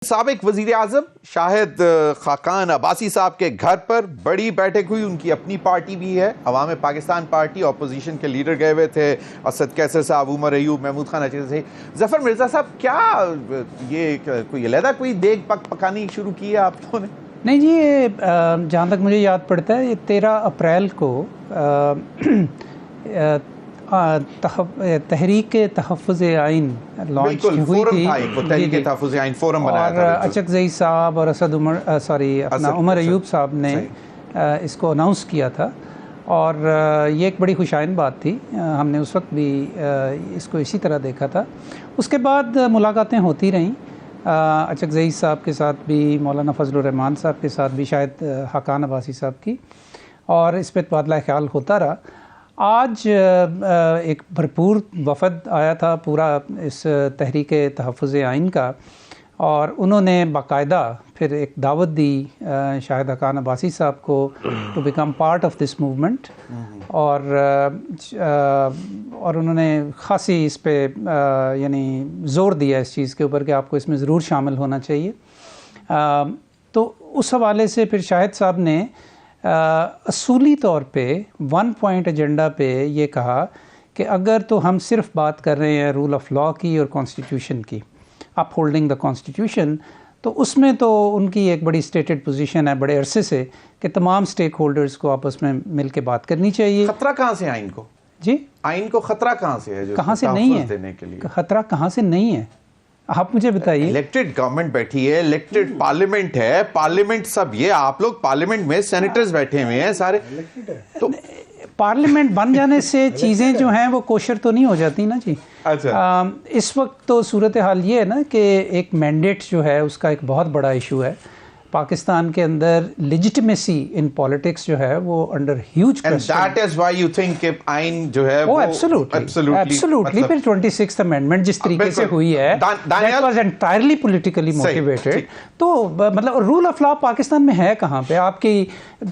साबिक वजीर आजम शाहिद खाकान अब्बासी साहब के घर पर बड़ी बैठक हुई। उनकी अपनी पार्टी भी है, अवाम पाकिस्तान पार्टी। अपोजिशन के लीडर गए हुए थे, असद कैसर साहब, उमर अयूब, महमूद खान से। जफर मिर्जा साहब, क्या ये कोई अलहदा कोई देग पकानी शुरू की है आप लोगों ने? नहीं जी, ये जहाँ तक मुझे याद पड़ता है, ये 13 अप्रैल को तहरीक तहफ़्फ़ुज़ आइन लॉन्च हुई थी। तहरीक तहफ़्फ़ुज़ आइन फोरम बनाया था। अचकज़ई साहब और उमर अयूब साहब ने इसको अनाउंस किया था और ये एक बड़ी खुशाइन बात थी। हमने उस वक्त भी इसको इसी तरह देखा था। उसके बाद मुलाकातें होती रहीं अचकज़ई साहब के साथ भी, मौलाना फजलुर रहमान साहब के साथ भी, शायद खाकान अब्बासी साहब की, और इस पर तबादला ख्याल होता रहा। आज एक भरपूर वफ़द आया था पूरा इस तहरीक तहफ़्फ़ुज़ आइन का, और उन्होंने बाकायदा फिर एक दावत दी शाहिद खाकान अब्बासी साहब को to become part of this movement, और उन्होंने ख़ासी इस पे यानी ज़ोर दिया इस चीज़ के ऊपर कि आपको इसमें ज़रूर शामिल होना चाहिए। तो उस हवाले से फिर शाहिद साहब ने असूली तौर पे 1 पॉइंट एजेंडा पे ये कहा कि अगर तो हम सिर्फ बात कर रहे हैं रूल ऑफ लॉ की और कॉन्स्टिट्यूशन की, अप होल्डिंग द कॉन्स्टिट्यूशन, तो उसमें तो उनकी एक बड़ी स्टेटेड पोजीशन है बड़े अरसे से कि तमाम स्टेक होल्डर्स को आपस में मिल के बात करनी चाहिए। खतरा कहाँ से आइन को? जी, आइन को खतरा कहाँ से है? कहाँ से नहीं है देने के लिए खतरा कहाँ से नहीं है, आप मुझे बताइए। इलेक्टेड गवर्नमेंट बैठी है, इलेक्टेड पार्लियामेंट है, पार्लियामेंट सब, ये आप लोग पार्लियामेंट में सेनेटर्स बैठे हुए हैं सारे, तो पार्लियामेंट बन जाने से चीज़ें जो हैं वो कोशर तो नहीं हो जाती ना जी। अच्छा, इस वक्त तो सूरत हाल ये है ना कि एक मैंडेट जो है उसका एक बहुत बड़ा इशू है पाकिस्तान के अंदर। लेजिटिमेसी इन पॉलिटिक्स जो है वो under huge question, and that is why you think कि आइन जो है वो एब्सोल्युटली फिर 26th अमेंडमेंट जिस तरीके से हुई है, that was entirely politically motivated. तो मतलब रूल ऑफ लॉ पाकिस्तान में है कहाँ पे? आपकी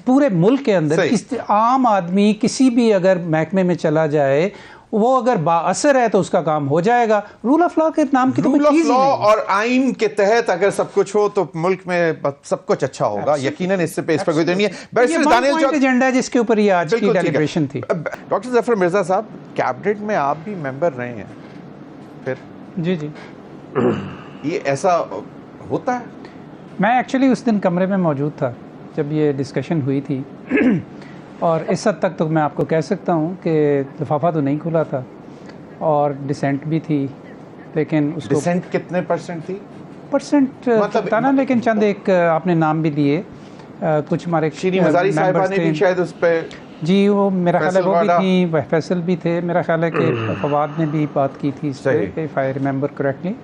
पूरे मुल्क के अंदर आम आदमी किसी भी अगर महकमे में चला जाए, वो अगर बाअसर है तो उसका काम हो जाएगा। रूल ऑफ लॉ के नाम की तो कोई चीज ही नहीं। और आइन के तहत अगर सब कुछ हो तो मुल्क में सब कुछ अच्छा होगा, यकीनन। इस पर कोई नहीं है। बैरिस्टर एजेंडा है जिसके ऊपर ये आज की डेलिब्रेशन थी। डॉक्टर जफर मिर्जा साहब, कैबिनेट में आप भी मेंबर रहे हैं फिर? जी जी, ये ऐसा होता है? मैं एक्चुअली उस दिन कमरे में मौजूद था जब ये डिस्कशन हुई थी और इस हद तक तो मैं आपको कह सकता हूँ कि लिफाफा तो नहीं खुला था और डिसेंट भी थी, लेकिन उसको डिसेंट कितने परसेंट थी? परसेंट पता ना, लेकिन चंद एक आपने नाम भी लिए, कुछ हमारे शीरी मज़ारी साहिबा ने भी शायद उस पे, जी वो मेरा ख्याल है वो भी थी, वह फैसल भी थे, मेरा ख्याल है कि फवाद ने भी बात की थी इस पर, इफ़ आई रिमेंबर करेक्टली।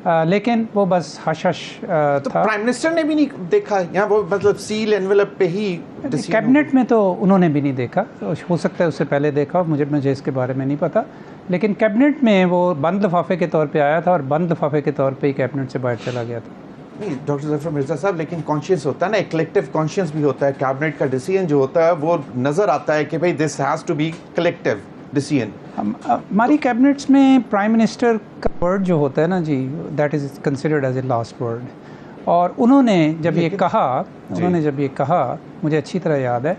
लेकिन वो बस हश हश तो था। प्राइम मिनिस्टर ने भी नहीं देखा यहाँ, वो मतलब सील एनवेलप पे ही कैबिनेट में तो उन्होंने भी नहीं देखा, हो सकता है उससे पहले देखा, मुझे इसके बारे में नहीं पता, लेकिन कैबिनेट में वो बंद लिफाफे के तौर पे आया था और बंद लिफाफे के तौर पे ही कैबिनेट से बाहर चला गया था। नहीं डॉक्टर जफर मिर्जा साहब, लेकिन कॉन्शियस होता है ना, एक कलेक्टिव कॉन्शियस भी होता है। कैबिनेट का डिसीजन जो होता है वो नज़र आता है कि भाई this has to be collective decision. हमारी कैबिनेट्स में प्राइम मिनिस्टर का वर्ड जो होता है ना जी, that is considered as a last word. और उन्होंने जब ये कहा, मुझे अच्छी तरह याद है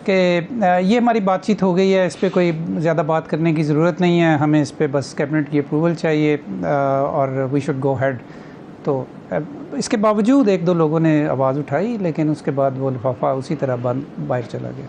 कि ये हमारी बातचीत हो गई है, इस पर कोई ज़्यादा बात करने की ज़रूरत नहीं है, हमें इस पर बस कैबिनेट की अप्रूवल चाहिए और वी शुड गो हेड। तो इसके बावजूद एक दो लोगों ने आवाज़ उठाई, लेकिन उसके बाद वो लिफाफा उसी तरह बंद बाहर चला गया।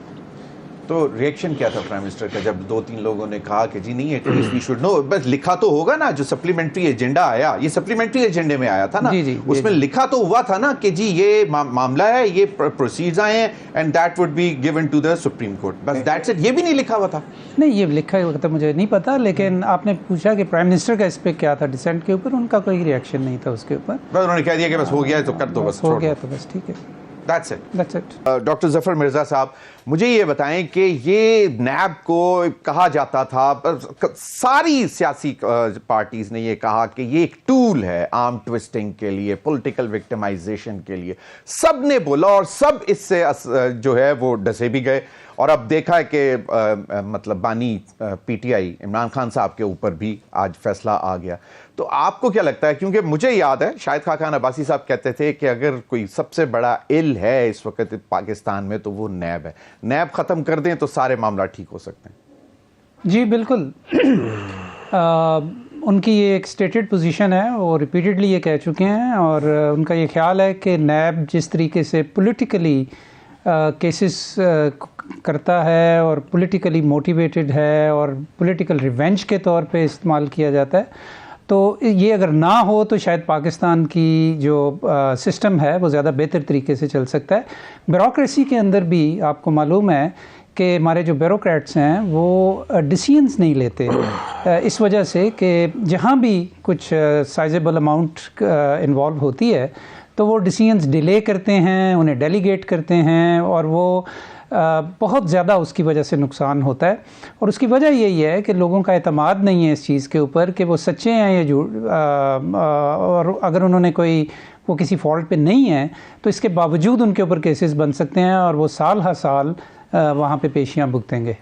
तो रिएक्शन क्या था प्राइम मिनिस्टर का जब 2-3 लोगों ने कहा कि जी नहीं, एटलीस्ट वी शुड नो? बस लिखा तो होगा ना, जो सप्लीमेंट्री एजेंडा आया, ये सप्लीमेंट्री एजेंडे में आया था ना, उसमें लिखा तो हुआ था ना कि जी ये मामला है, ये प्रोसीजर्स आए हैं and that would be given to the supreme court, बस दैट्स इट। ये भी नहीं लिखा हुआ था? नहीं, ये लिखा हुआ था मुझे नहीं पता, लेकिन आपने पूछा कि प्राइम मिनिस्टर का इस पर क्या था डिसेंट के ऊपर, उनका कोई रिएक्शन नहीं था उसके ऊपर। बस उन्होंने कह दिया कि बस हो गया है तो कर दो, बस हो गया तो बस ठीक है, that's it. Uh, doctor Zafar Mirza साहब, मुझे ये बताएं कि ये नैब को कहा जाता था, सारी सियासी पार्टीज ने ये कहा कि ये एक टूल है आर्म ट्विस्टिंग के लिए, पॉलिटिकल विक्टिमाइजेशन के लिए। सब ने बोला और सब इससे जो है वो डसे भी गए। और अब देखा है कि मतलब बानी पीटीआई इमरान खान साहब के ऊपर भी आज फैसला आ गया। तो आपको क्या लगता है, क्योंकि मुझे याद है शाहिद खाकान अब्बासी साहब कहते थे कि अगर कोई सबसे बड़ा इल है इस वक्त पाकिस्तान में तो वो नैब है, नैब ख़त्म कर दें तो सारे मामला ठीक हो सकते हैं। जी बिल्कुल। उनकी ये एक स्टेटेड पोजीशन है, वो रिपीटेडली ये कह चुके हैं, और उनका ये ख्याल है कि नैब जिस तरीके से पॉलिटिकली केसेस करता है और पॉलिटिकली मोटिवेटेड है और पॉलिटिकल रिवेंज के तौर पे इस्तेमाल किया जाता है, तो ये अगर ना हो तो शायद पाकिस्तान की जो सिस्टम है वो ज़्यादा बेहतर तरीके से चल सकता है। ब्यूरोक्रेसी के अंदर भी आपको मालूम है कि हमारे जो ब्यूरोक्रेट्स हैं वो डिसीजंस नहीं लेते, इस वजह से कि जहाँ भी कुछ साइजेबल अमाउंट इन्वॉल्व होती है तो वो डिसीजंस डिले करते हैं, उन्हें डेलीगेट करते हैं, और वो बहुत ज़्यादा उसकी वजह से नुकसान होता है। और उसकी वजह यही है कि लोगों का एतमाद नहीं है इस चीज़ के ऊपर कि वो सच्चे हैं या झूठ, और अगर उन्होंने वो किसी फॉल्ट पे नहीं है तो इसके बावजूद उनके ऊपर केसेस बन सकते हैं और वो साल हर साल वहाँ पे पेशियाँ भुगतेंगे।